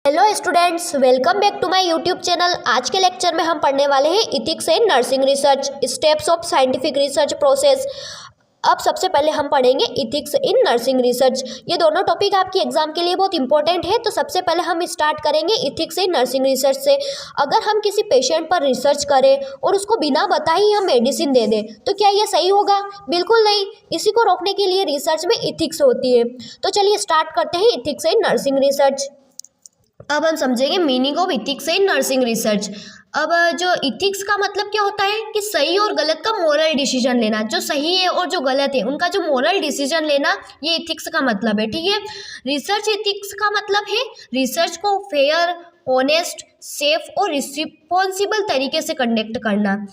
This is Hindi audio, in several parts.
Hello students, welcome back to my YouTube channel. आज के लेक्चर में हम पढ़ने वाले हैं ethics in nursing research, steps of scientific research process. अब सबसे पहले हम पढ़ेंगे इथिक्स इन नर्सिंग रिसर्च। ये दोनों टॉपिक आपकी एग्जाम के लिए बहुत इंपॉर्टेंट है। तो सबसे पहले हम स्टार्ट करेंगे इथिक्स इन नर्सिंग रिसर्च से। अगर हम किसी पेशेंट पर रिसर्च करें और उसको बिना बताए ही हम मेडिसिन दे दें तो क्या ये सही होगा? बिल्कुल नहीं। इसी को रोकने के लिए रिसर्च में इथिक्स होती है। तो चलिए स्टार्ट करते हैं इथिक्स इन नर्सिंग रिसर्च। अब हम समझेंगे meaning of ethics in nursing research. अब जो इथिक्स का मतलब क्या होता है कि सही और गलत का मोरल डिसीजन लेना, जो सही है और जो गलत है उनका जो मोरल डिसीजन लेना, ये इथिक्स का मतलब है। ठीक है, रिसर्च इथिक्स का मतलब है रिसर्च को फेयर, ऑनेस्ट, सेफ और रिस्पॉन्सिबल तरीके से कंडक्ट करना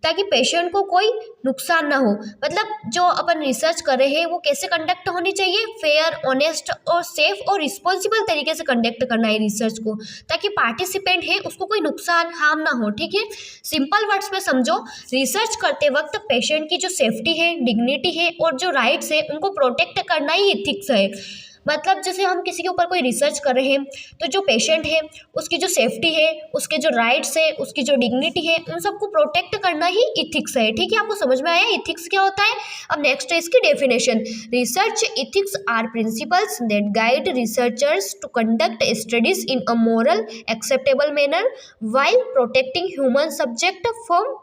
ताकि पेशेंट को कोई नुकसान ना हो। मतलब जो अपन रिसर्च कर रहे हैं वो कैसे कंडक्ट होनी चाहिए? फेयर, ऑनेस्ट और सेफ और रिस्पॉन्सिबल तरीके से कंडक्ट करना है रिसर्च को, ताकि पार्टिसिपेंट है उसको कोई नुकसान, हार्म ना हो। ठीक है, सिंपल वर्ड्स में समझो, रिसर्च करते वक्त पेशेंट की जो सेफ्टी है, डिग्निटी है और जो राइट्स है उनको प्रोटेक्ट करना ही इथिक्स है। मतलब जैसे हम किसी के ऊपर कोई रिसर्च कर रहे हैं तो जो पेशेंट है उसकी जो सेफ्टी है, उसके जो राइट्स है, उसकी जो डिग्निटी है, उन सबको प्रोटेक्ट करना ही इथिक्स है। ठीक है, आपको समझ में आया इथिक्स क्या होता है? अब नेक्स्ट है इसकी definition. Research ethics are principles that guide researchers to conduct studies in a moral acceptable manner while protecting human subject from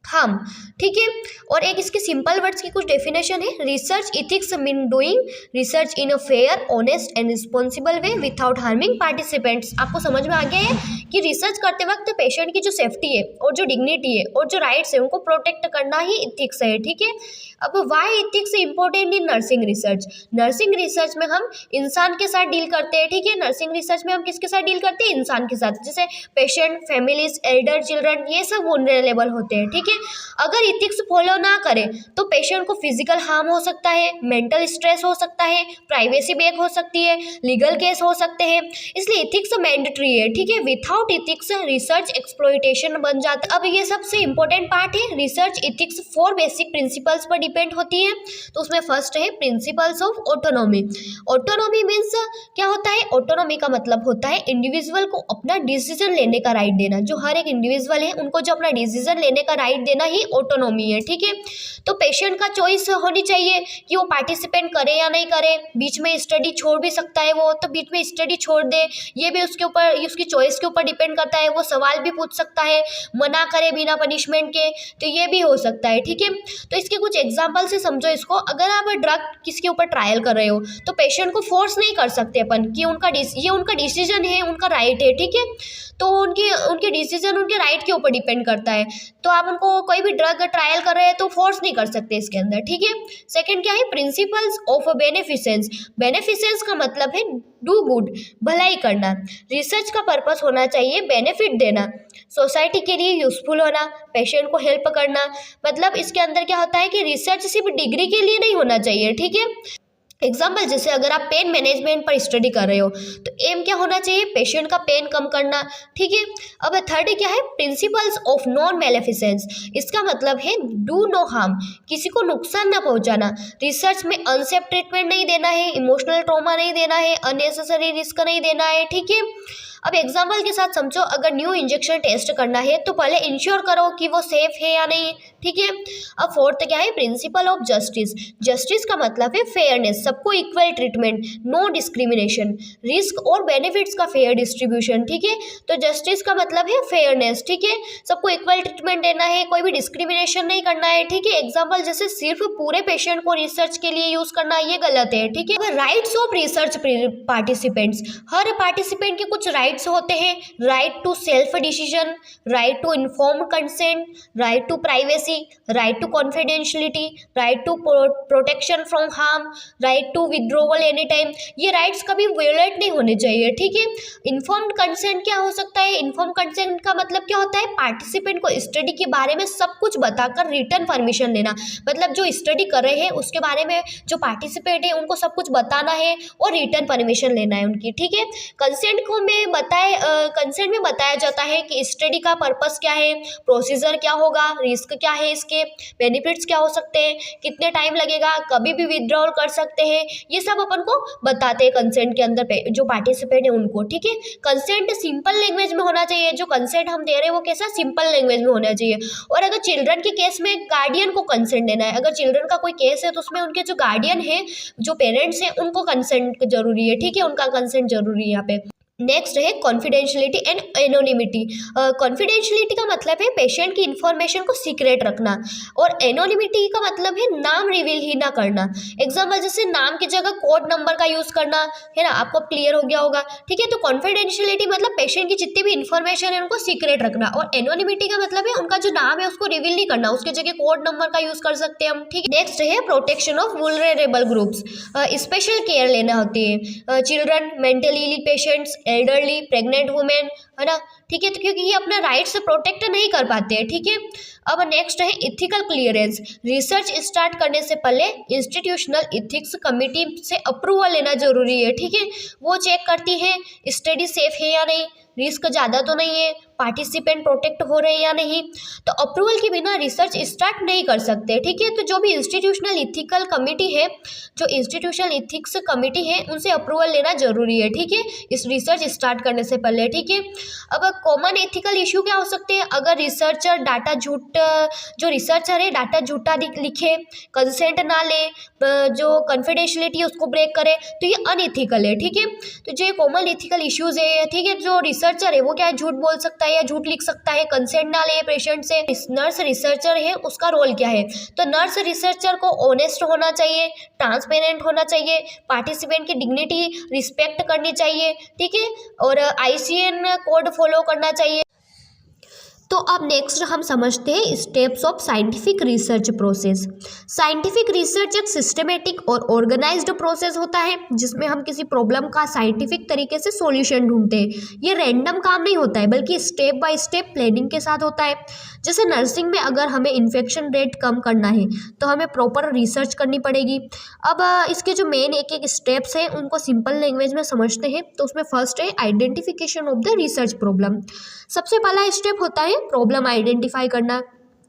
harm. ठीक है, और एक इसके सिंपल वर्ड्स की कुछ डेफिनेशन है। Research ethics mean doing research in a fair, honest and responsible way without harming participants. आपको समझ में आ गया है कि रिसर्च करते वक्त पेशेंट की जो सेफ्टी है और जो डिग्निटी है और जो राइट्स है उनको प्रोटेक्ट करना ही इथिक्स है। ठीक है, अब why ethics important in nursing research? Nursing research में हम इंसान के साथ डील करते हैं। ठीक है, नर्सिंग रिसर्च में हम किसके साथ डील करते हैं? इंसान के साथ, जैसे पेशेंट, फैमिलीज, एल्डर, चिल्ड्रन, ये सब वल्नरेबल होते हैं। ठीक है, अगर इथिक्स फॉलो ना करें तो पेशेंट को फिजिकल हार्म हो सकता है, मेंटल स्ट्रेस हो सकता है, प्राइवेसी ब्रेक हो सकती है, लीगल केस हो सकते हैं। इसलिए इथिक्स मैंडेटरी है। ठीक है, विदाउट इथिक्स रिसर्च एक्सप्लॉयटेशन बन जाता है। अब ये सबसे इंपॉर्टेंट पार्ट है। रिसर्च इथिक्स 4 बेसिक प्रिंसिपल्स पर डिपेंड होती है। तो उसमें फर्स्ट है principles of autonomy. Autonomy means क्या होता है? ऑटोनॉमी का मतलब होता है इंडिविजुअल को अपना डिसीजन लेने का राइट देना। जो हर एक इंडिविजुअल है उनको जो अपना डिसीजन लेने का राइट देना ही ऑटोनॉमी है। ठीक है, तो पेशेंट का चॉइस होनी चाहिए कि वो पार्टिसिपेंट करे या नहीं करे। बीच में स्टडी छोड़ भी सकता है वो, तो बीच में स्टडी छोड़ दे, ये भी उसके ऊपर, उसकी चॉइस के ऊपर डिपेंड करता है। वो सवाल भी पूछ सकता है, मना करे बिना पनिशमेंट के, तो ये भी हो सकता है। ठीक है, तो इसके कुछ एग्जाम्पल से समझो इसको। अगर आप ड्रग किसके ऊपर ट्रायल कर रहे हो तो पेशेंट को फोर्स नहीं कर सकते अपन कि ये उनका डिसीजन है, उनका राइट है। ठीक है, तो उनके डिसीजन उनके राइट के ऊपर डिपेंड करता है। तो आप उनको कोई भी ड्रग ट्रायल कर रहे हैं तो फोर्स नहीं कर सकते इसके अंदर। ठीक है, सेकंड क्या है? Principles of beneficence. बेनिफिसेंस का मतलब है डू गुड, भलाई करना। रिसर्च का पर्पस होना चाहिए बेनिफिट देना, सोसाइटी के लिए यूजफुल होना, पेशेंट को हेल्प करना। मतलब इसके अंदर क्या होता है कि रिसर्च सिर्फ डिग्री के लिए नहीं होना चाहिए। ठीक है, एग्जाम्पल जैसे अगर आप पेन मैनेजमेंट पर स्टडी कर रहे हो तो एम क्या होना चाहिए? पेशेंट का पेन कम करना। ठीक है, अब थर्ड क्या है? Principles of non maleficence. इसका मतलब है डू नो हार्म, किसी को नुकसान ना पहुंचाना। रिसर्च में अनसेफ ट्रीटमेंट नहीं देना है, इमोशनल ट्रॉमा नहीं देना है, अननेसेसरी रिस्क नहीं देना है। ठीक है, अब एग्जाम्पल के साथ समझो, अगर न्यू इंजेक्शन टेस्ट करना है तो पहले इंश्योर करो कि वो सेफ है या नहीं। ठीक है, अब फोर्थ क्या है? Principle of justice. जस्टिस का मतलब है फेयरनेस, सबको equal treatment, no discrimination, risk और बेनिफिट्स का फेयर डिस्ट्रीब्यूशन। ठीक है, तो जस्टिस का मतलब है फेयरनेस। ठीक है, सबको इक्वल ट्रीटमेंट देना है, कोई भी डिस्क्रिमिनेशन नहीं करना है। ठीक है, एग्जाम्पल जैसे सिर्फ पूरे पेशेंट को रिसर्च के लिए यूज करना, ये गलत है। ठीक है, राइट्स ऑफ रिसर्च पार्टिसिपेंट्स। हर पार्टिसिपेंट के कुछ राइट्स होते हैं। Right to self decision, right to informed consent, right to privacy, right to confidentiality, right to protection from harm, right to withdrawal any time. ये राइट्स कभी वायलेट नहीं होने चाहिए। ठीक है, इन्फॉर्म्ड कंसेंट क्या हो सकता है? इन्फॉर्म्ड कंसेंट का मतलब क्या होता है? पार्टिसिपेंट को स्टडी के बारे में सब कुछ बताकर रिटर्न परमिशन लेना। मतलब जो स्टडी कर रहे हैं उसके बारे में जो पार्टिसिपेंट है उनको सब कुछ बताना है और रिटर्न परमिशन लेना है उनकी। ठीक है, कंसेंट को कंसेंट में बताया जाता है कि स्टडी का पर्पस क्या है, प्रोसीजर क्या होगा, रिस्क क्या है, इसके बेनिफिट्स क्या हो सकते हैं, कितने टाइम लगेगा, कभी भी विथड्रॉल कर सकते हैं, ये सब अपन को बताते हैं कंसेंट के अंदर जो पार्टिसिपेंट है उनको। ठीक है, कंसेंट सिंपल लैंग्वेज में होना चाहिए, जो कंसेंट हम दे रहे हैं वो कैसा सिंपल लैंग्वेज में होना चाहिए। और अगर चिल्ड्रन के केस में गार्डियन को कंसेंट देना है, अगर चिल्ड्रन का कोई केस है तो उसमें उनके जो गार्डियन है, जो पेरेंट्स हैं, उनको कंसेंट जरूरी है। ठीक है, उनका कंसेंट जरूरी है यहाँ पे। नेक्स्ट है कॉन्फिडेंशियलिटी एंड एनोनिमिटी। कॉन्फिडेंशियलिटी का मतलब है पेशेंट की इंफॉर्मेशन को सीक्रेट रखना, और एनोनिमिटी का मतलब है नाम रिवील ही ना करना। एग्जाम्पल जैसे नाम की जगह कोड नंबर का यूज करना, है ना, आपको क्लियर हो गया होगा। ठीक है, तो कॉन्फिडेंशियलिटी मतलब पेशेंट की जितनी भी इंफॉर्मेशन है उनको सीक्रेट रखना, और एनोनिमिटी का मतलब है उनका जो नाम है उसको रिवील नहीं करना, उसकी जगह कोड नंबर का यूज कर सकते हैं हम। ठीक है, नेक्स्ट है protection of vulnerable groups. Special care लेना होती है, children, mentally patients, elderly, pregnant women, है ना। ठीक है, तो क्योंकि ये अपना राइट से प्रोटेक्ट नहीं कर पाते हैं। ठीक है, अब नेक्स्ट है इथिकल क्लियरेंस। रिसर्च स्टार्ट करने से पहले इंस्टीट्यूशनल इथिक्स कमेटी से अप्रूवल लेना जरूरी है। ठीक है, वो चेक करती है स्टडी सेफ है या नहीं, रिस्क ज़्यादा तो नहीं है, पार्टिसिपेंट प्रोटेक्ट हो रहे हैं या नहीं, तो अप्रूवल के बिना रिसर्च स्टार्ट नहीं कर सकते। ठीक है, तो जो भी इंस्टीट्यूशनल इथिकल कमेटी है, जो इंस्टीट्यूशनल इथिक्स कमेटी है, उनसे अप्रूवल लेना जरूरी है। ठीक है, इस रिसर्च स्टार्ट करने से पहले। ठीक है, अब कॉमन एथिकल इशू क्या हो सकते हैं, अगर रिसर्चर डाटा जो रिसर्चर है डाटा झूठा लिखे, कंसेंट ना ले, जो कॉन्फिडेंशियलिटी है उसको ब्रेक करे, तो ये अनएथिकल है। ठीक है, तो जो कॉमन एथिकल इश्यूज है, ठीक है, जो रिसर्चर है वो क्या है, झूठ बोल सकता है या झूठ लिख सकता है, कंसेंट ना ले पेशेंट से। नर्स रिसर्चर है, उसका रोल क्या है, तो नर्स रिसर्चर को ऑनेस्ट होना चाहिए, ट्रांसपेरेंट होना चाहिए, पार्टिसिपेंट की डिग्निटी रिस्पेक्ट करनी चाहिए। ठीक है, और ICN कोड फॉलो करना चाहिए। तो अब नेक्स्ट हम समझते हैं steps of scientific research process. Scientific research एक सिस्टमेटिक और ऑर्गेनाइज्ड प्रोसेस होता है जिसमें हम किसी प्रॉब्लम का साइंटिफिक तरीके से सॉल्यूशन ढूंढते हैं। ये रैंडम काम नहीं होता है, बल्कि स्टेप बाय स्टेप प्लानिंग के साथ होता है। जैसे नर्सिंग में अगर हमें इन्फेक्शन रेट कम करना है तो हमें प्रॉपर रिसर्च करनी पड़ेगी। अब इसके जो मेन एक एक स्टेप्स हैं उनको सिंपल लैंग्वेज में समझते हैं। तो उसमें फर्स्ट है identification of the research problem. सबसे पहला स्टेप होता है प्रॉब्लम आइडेंटिफाई करना।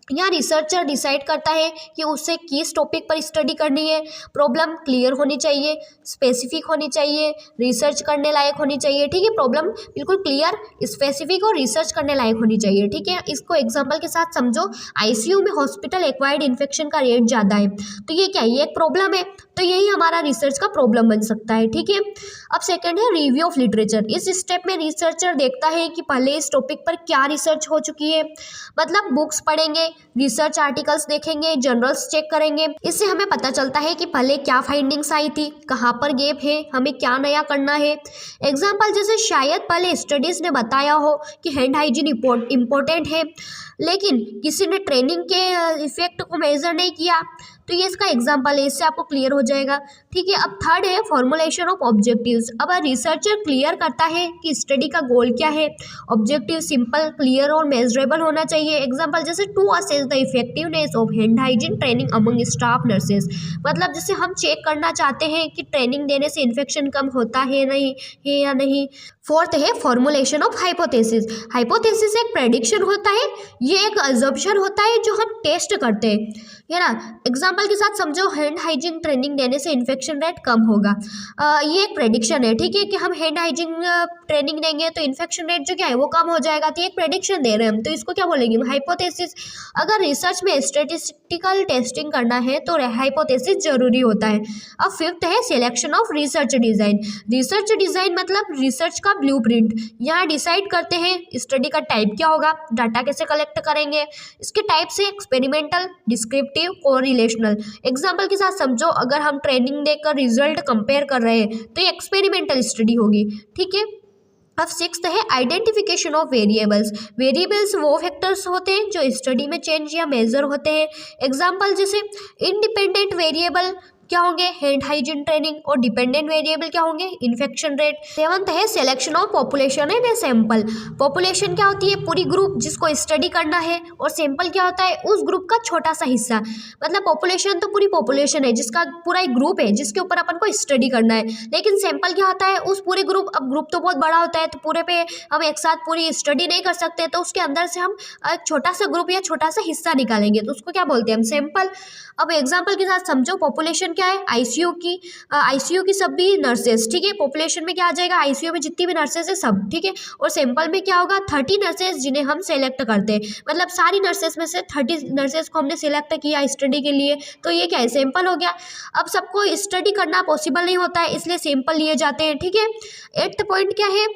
यहाँ रिसर्चर डिसाइड करता है कि उसे किस टॉपिक पर स्टडी करनी है। प्रॉब्लम क्लियर होनी चाहिए, स्पेसिफिक होनी चाहिए, रिसर्च करने लायक होनी चाहिए। ठीक है, प्रॉब्लम बिल्कुल क्लियर, स्पेसिफिक और रिसर्च करने लायक होनी चाहिए। ठीक है, इसको एग्जांपल के साथ समझो। ICU में हॉस्पिटल एक्वायर्ड इन्फेक्शन का रेट ज़्यादा है, तो ये क्या है, ये एक प्रॉब्लम है, तो यही हमारा रिसर्च का प्रॉब्लम बन सकता है। ठीक है, अब सेकंड है रिव्यू ऑफ लिटरेचर। इस स्टेप में रिसर्चर देखता है कि पहले इस टॉपिक पर क्या रिसर्च हो चुकी है, मतलब बुक्स पढ़ेंगे, रिसर्च आर्टिकल्स देखेंगे, जर्नल्स चेक करेंगे। इससे हमें पता चलता है कि पहले क्या फाइंडिंग्स आई थी, कहाँ पर गैप है, हमें क्या नया करना है। एग्जाम्पल जैसे शायद पहले स्टडीज़ ने बताया हो कि हैंड हाइजीन इम्पोर्टेंट है, लेकिन किसी ने ट्रेनिंग के इफेक्ट को मेजर नहीं किया, तो ये इसका एग्जाम्पल है, इससे आपको क्लियर हो जाएगा। ठीक है, अब थर्ड है फॉर्मुलेशन ऑफ ऑब्जेक्टिव्स। अब रिसर्चर क्लियर करता है कि स्टडी का गोल क्या है। ऑब्जेक्टिव सिंपल, क्लियर और मेजरेबल होना चाहिए। एग्जाम्पल जैसे to assess the effectiveness of hand hygiene training among staff nurses. मतलब जैसे हम चेक करना चाहते हैं कि ट्रेनिंग देने से इन्फेक्शन कम होता है नहीं है या नहीं। फोर्थ है फॉर्मुलेशन ऑफ हाइपोथेसिस। हाइपोथेसिस एक प्रेडिक्शन होता है, ये एक अजम्पशन होता है जो हम टेस्ट करते हैं, है ना। एग्जाम्पल के साथ समझो, हैंड हाइजीन ट्रेनिंग देने से इन्फेक्शन रेट कम होगा। ये एक प्रेडिक्शन है। ठीक है, कि हम हैंड हाइजीन ट्रेनिंग देंगे तो इन्फेक्शन रेट जो क्या है वो कम हो जाएगा, तो एक प्रेडिक्शन दे रहे हैं हम, तो इसको क्या बोलेंगे, हाइपोथेसिस। अगर रिसर्च में स्टैटिस्टिकल टेस्टिंग करना है तो हाइपोथेसिस जरूरी होता है। अब फिफ्थ है selection of research design. Research design मतलब रिसर्च का ब्लूप्रिंट। यहाँ डिसाइड करते हैं स्टडी का टाइप क्या होगा, डाटा कैसे कलेक्ट करेंगे, इसके टाइप से एक्सपेरिमेंटल, डिस्क्रिप्टिव और रिलेशनल। एग्जाम्पल के साथ समझो, अगर हम ट्रेनिंग देकर रिजल्ट कंपेयर कर रहे हैं तो ये एक्सपेरिमेंटल स्टडी होगी। ठीक है, अब सिक्स्थ है आइडेंटिफिकेशन ऑफ वेरिएबल्स। वेरिएबल्स वो फैक्टर्स होते हैं जो स्टडी में चेंज या मेजर होते हैं। एग्जाम्पल जैसे इंडिपेंडेंट वेरिएबल क्या होंगे, हैंड हाइजीन ट्रेनिंग, और डिपेंडेंट वेरिएबल क्या होंगे, इन्फेक्शन रेट। 7th है selection of population and sample. Population क्या होती है, पूरी ग्रुप जिसको स्टडी करना है, और सैंपल क्या होता है, उस ग्रुप का छोटा सा हिस्सा। मतलब पॉपुलेशन तो पूरी पॉपुलेशन है जिसका पूरा एक ग्रुप है जिसके ऊपर अपन को स्टडी करना है, लेकिन सैंपल क्या होता है, उस पूरे ग्रुप, अब ग्रुप तो बहुत बड़ा होता है तो पूरे पे हम एक साथ पूरी स्टडी नहीं कर सकते, तो उसके अंदर से हम एक छोटा सा ग्रुप या छोटा सा हिस्सा निकालेंगे, तो उसको क्या बोलते हैं हम, सैंपल। अब एग्जांपल के साथ समझो, पॉपुलेशन क्या है, आईसीयू की सब भी नर्सेज, ठीक है। पॉपुलेशन में क्या आ जाएगा, आईसीयू में जितनी भी नर्सेज है सब, ठीक है। और सैंपल में क्या होगा, 30 नर्सेज जिन्हें हम सेलेक्ट करते हैं, मतलब सारी नर्सेज में से 30 नर्सेज को हमने सिलेक्ट किया स्टडी के लिए, तो ये क्या है, सैंपल हो गया। अब सबको स्टडी करना पॉसिबल नहीं होता है, इसलिए सैंपल लिए जाते हैं, ठीक है। 8th पॉइंट क्या है,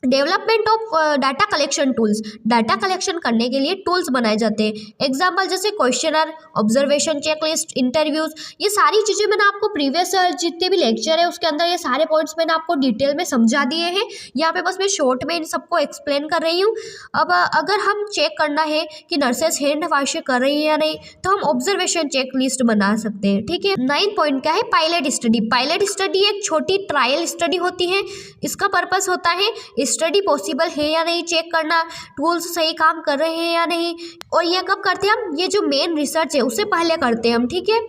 development of data collection tools. Data collection करने के लिए टूल्स बनाए जाते हैं, एग्जाम्पल जैसे क्वेश्चनर, ऑब्जर्वेशन चेकलिस्ट, इंटरव्यूज। ये सारी चीज़ें मैंने आपको प्रीवियस जितने भी लेक्चर है उसके अंदर ये सारे पॉइंट्स मैंने आपको डिटेल में समझा दिए हैं। यहाँ पे बस मैं शॉर्ट में इन सबको एक्सप्लेन कर रही हूँ। अब अगर हम चेक करना है कि नर्सेस हैंड वॉश कर रही है या नहीं, तो हम ऑब्जर्वेशन चेकलिस्ट बना सकते हैं, ठीक है। 9th पॉइंट क्या है, पायलट स्टडी। पायलट स्टडी एक छोटी ट्रायल स्टडी होती है। इसका पर्पस होता है स्टडी पॉसिबल है या नहीं चेक करना, टूल्स सही काम कर रहे हैं या नहीं। और ये कब करते हैं हम, ये जो मेन रिसर्च है उससे पहले करते हैं हम, ठीक है।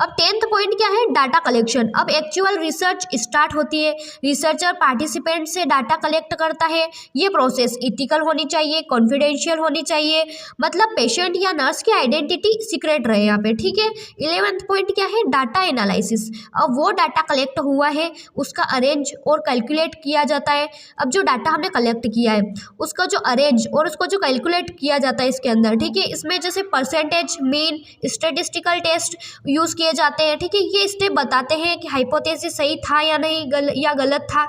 अब 10th पॉइंट क्या है, डाटा कलेक्शन। अब एक्चुअल रिसर्च स्टार्ट होती है, रिसर्चर पार्टिसिपेंट से डाटा कलेक्ट करता है। ये प्रोसेस इथिकल होनी चाहिए, कॉन्फिडेंशियल होनी चाहिए, मतलब पेशेंट या नर्स की आइडेंटिटी सीक्रेट रहे यहाँ पे, ठीक है। 11th पॉइंट क्या है, डाटा एनालिसिस। अब वो डाटा कलेक्ट हुआ है उसका अरेंज और कैलकुलेट किया जाता है। अब जो डाटा हमने कलेक्ट किया है उसका जो अरेंज और उसको जो कैलकुलेट किया जाता है इसके अंदर, ठीक है। इसमें जैसे percentage, mean, statistical test use किए जाते हैं, ठीक है। ये स्टेप बताते हैं कि हाइपोथेसिस सही था या नहीं, या गलत था।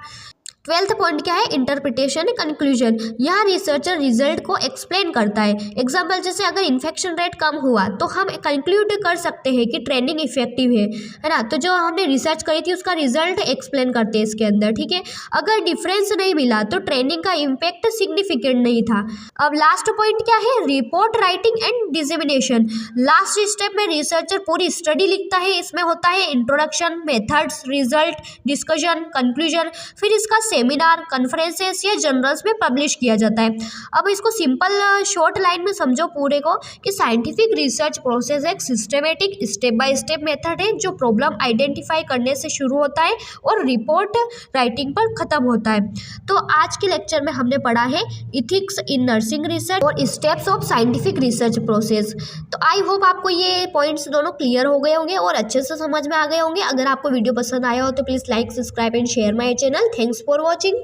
12th पॉइंट क्या है, इंटरप्रिटेशन कंक्लूजन। यहाँ रिसर्चर रिजल्ट को एक्सप्लेन करता है, एग्जाम्पल जैसे अगर इन्फेक्शन रेट कम हुआ तो हम कंक्लूड कर सकते हैं कि ट्रेनिंग इफेक्टिव है ना। तो जो हमने रिसर्च करी थी उसका रिजल्ट एक्सप्लेन करते हैं इसके अंदर, ठीक है। अगर डिफरेंस नहीं मिला तो ट्रेनिंग का इम्पैक्ट सिग्निफिकेंट नहीं था। अब लास्ट पॉइंट क्या है, report writing and dissemination. Last step में रिसर्चर पूरी स्टडी लिखता है, इसमें होता है introduction, methods, result, discussion, conclusion, फिर इसका सेमिनार, कॉन्फ्रेंसेस या जर्नल्स में पब्लिश किया जाता है। अब इसको सिंपल शॉर्ट लाइन में समझो पूरे को कि साइंटिफिक रिसर्च प्रोसेस एक systematic step by step method है जो प्रॉब्लम आइडेंटिफाई करने से शुरू होता है और रिपोर्ट राइटिंग पर खत्म होता है। तो आज के लेक्चर में हमने पढ़ा है इथिक्स इन नर्सिंग रिसर्च और steps of scientific research process. तो आई होप आपको ये पॉइंट्स दोनों क्लियर हो गए होंगे और अच्छे से समझ में आ गए होंगे। अगर आपको वीडियो पसंद आया हो तो please like, subscribe and share my channel. Thanks for watching.